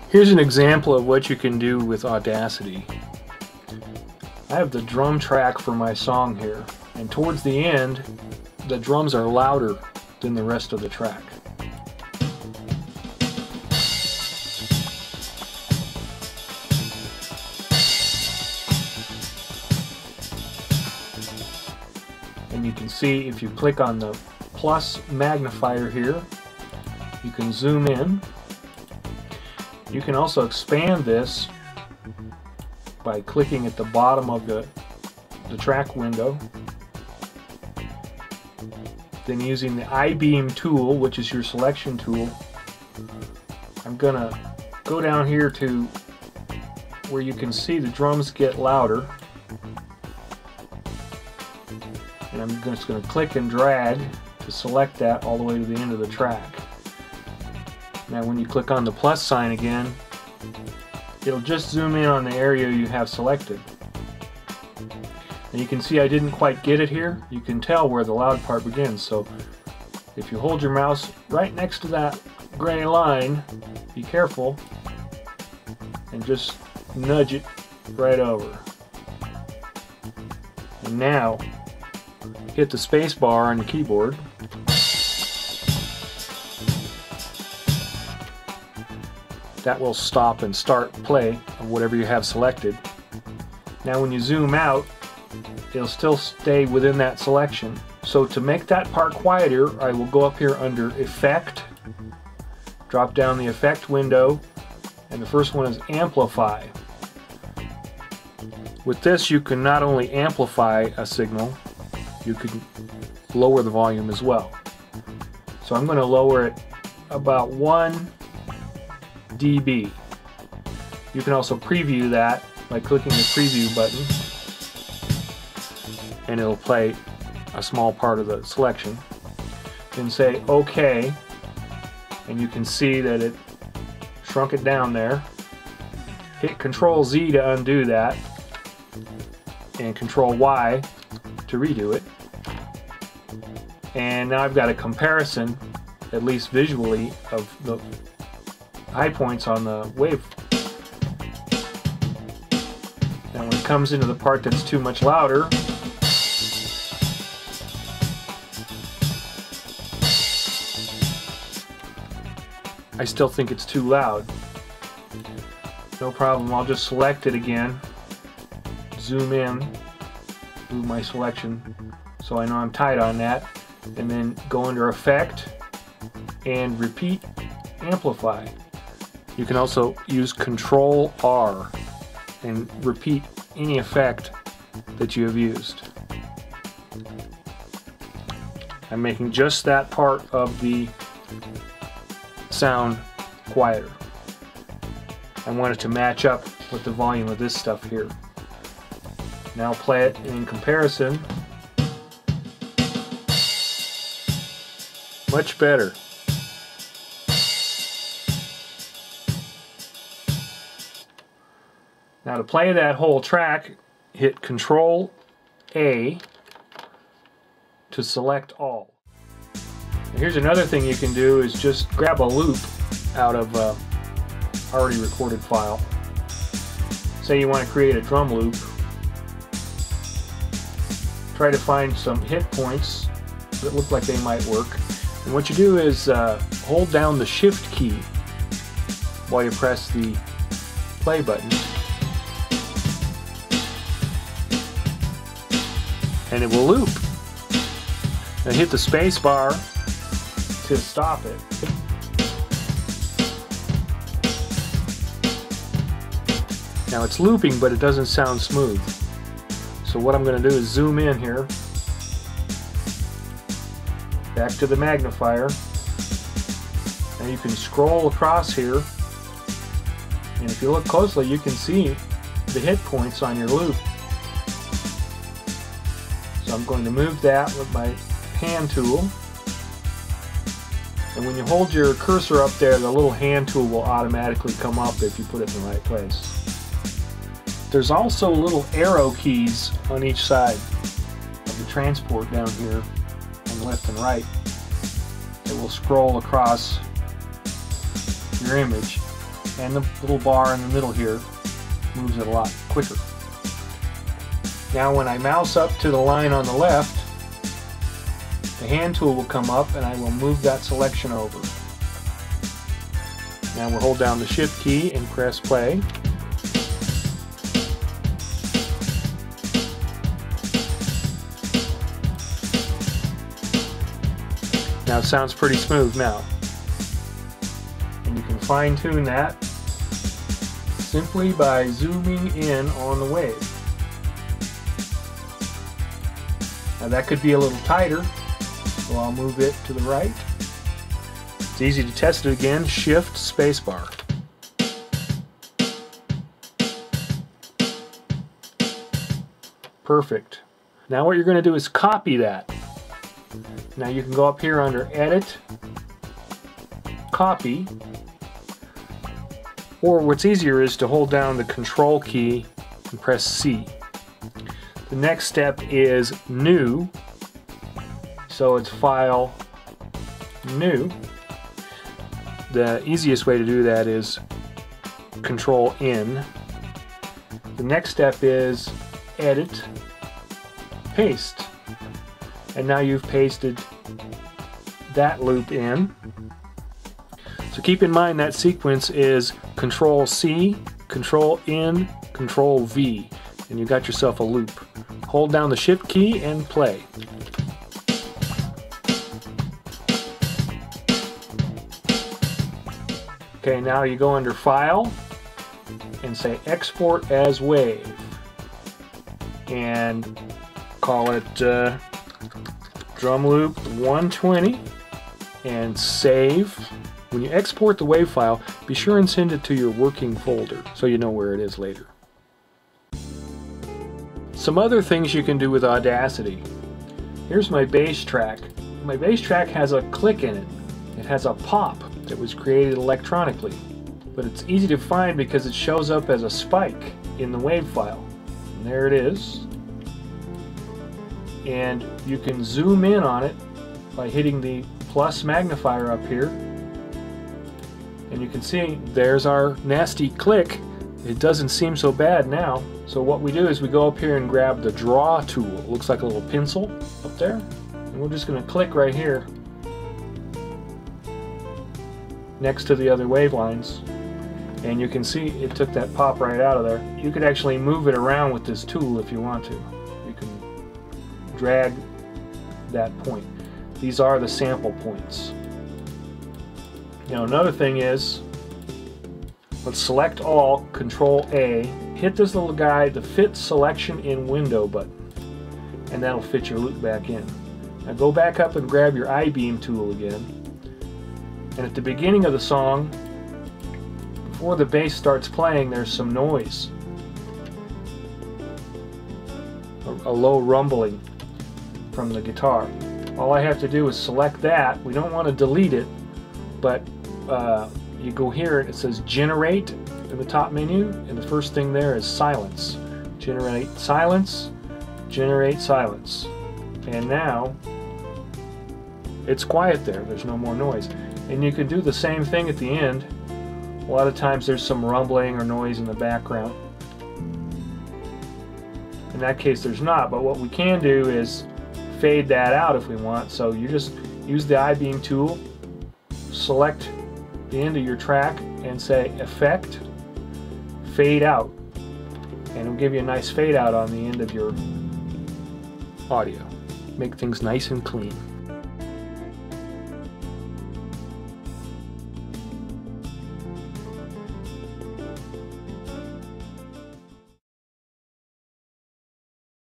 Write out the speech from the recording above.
Here's an example of what you can do with Audacity. I have the drum track for my song here, and towards the end the drums are louder than the rest of the track. And you can see if you click on the plus magnifier here, you can zoom in. You can also expand this by clicking at the bottom of the track window. Then using the I-beam tool, which is your selection tool, I'm gonna go down here to where you can see the drums get louder. And I'm just going to click and drag to select that all the way to the end of the track. Now when you click on the plus sign again, it'll just zoom in on the area you have selected. And you can see I didn't quite get it here. You can tell where the loud part begins. So if you hold your mouse right next to that gray line, be careful, and just nudge it right over. And now hit the space bar on your keyboard. That will stop and start play of whatever you have selected. Now when you zoom out, it'll still stay within that selection. So to make that part quieter, I will go up here under Effect, drop down the Effect window, and the first one is Amplify. With this you can not only amplify a signal, you can lower the volume as well. So I'm going to lower it about 1 dB. You can also preview that by clicking the preview button, and it'll play a small part of the selection. Then say OK, and you can see that it shrunk it down there. Hit Control Z to undo that, and Control Y to redo it. And now I've got a comparison, at least visually, of the high points on the wave. Now when it comes into the part that's too much louder, I still think it's too loud. No problem, I'll just select it again, zoom in to my selection so I know I'm tight on that, and then go under Effect and Repeat Amplify. You can also use Control R and repeat any effect that you have used. I'm making just that part of the sound quieter. I want it to match up with the volume of this stuff here. Now play it in comparison. Much better. Now to play that whole track, hit Control A to select all. And here's another thing you can do is just grab a loop out of a already recorded file. Say you want to create a drum loop. Try to find some hit points that look like they might work. And what you do is hold down the Shift key while you press the play button. And it will loop. And hit the space bar to stop it. Now it's looping, but it doesn't sound smooth. So what I'm going to do is zoom in here, back to the magnifier, and you can scroll across here, and if you look closely you can see the hit points on your loop. So I'm going to move that with my hand tool, and when you hold your cursor up there, the little hand tool will automatically come up if you put it in the right place. There's also little arrow keys on each side of the transport down here on the left and right that will scroll across your image. and the little bar in the middle here moves it a lot quicker. Now when I mouse up to the line on the left, the hand tool will come up and I will move that selection over. Now we'll hold down the shift key and press play. Now it sounds pretty smooth now. And you can fine tune that simply by zooming in on the wave. Now that could be a little tighter, so I'll move it to the right. It's easy to test it again. Shift spacebar. Perfect. Now what you're going to do is copy that. Now you can go up here under Edit, Copy, or what's easier is to hold down the Control key and press C. The next step is New, so it's File, New. The easiest way to do that is Control N. The next step is Edit, Paste. And now you've pasted that loop in. So keep in mind that sequence is Control C, Control N, Control V, and you got yourself a loop. Hold down the Shift key and play. Okay, now you go under File and say Export as Wave and call it Drum Loop 120 and save. When you export the WAV file, be sure and send it to your working folder so you know where it is later. Some other things you can do with Audacity. Here's my bass track. My bass track has a click in it. It has a pop that was created electronically, but it's easy to find because it shows up as a spike in the WAV file. And there it is. And you can zoom in on it by hitting the plus magnifier up here, and you can see there's our nasty click. It doesn't seem so bad now. So what we do is we go up here and grab the draw tool. It looks like a little pencil up there, and we're just going to click right here next to the other wave lines, and you can see it took that pop right out of there. You could actually move it around with this tool if you want to. You can drag that point. These are the sample points. Now another thing is, let's select all, Control A, hit this little guy, the Fit Selection in Window button, and that'll fit your loop back in. Now go back up and grab your I-beam tool again, and at the beginning of the song, before the bass starts playing, there's some noise, a low rumbling from the guitar. All I have to do is select that. We don't want to delete it, but you go here and it says Generate in the top menu, and the first thing there is Silence. Generate silence, generate silence. And now it's quiet there. There's no more noise. And you can do the same thing at the end. A lot of times there's some rumbling or noise in the background. In that case there's not, but what we can do is fade that out if we want. So you just use the I-beam tool, select the end of your track and say Effect, Fade Out, and it'll give you a nice fade out on the end of your audio. Make things nice and clean.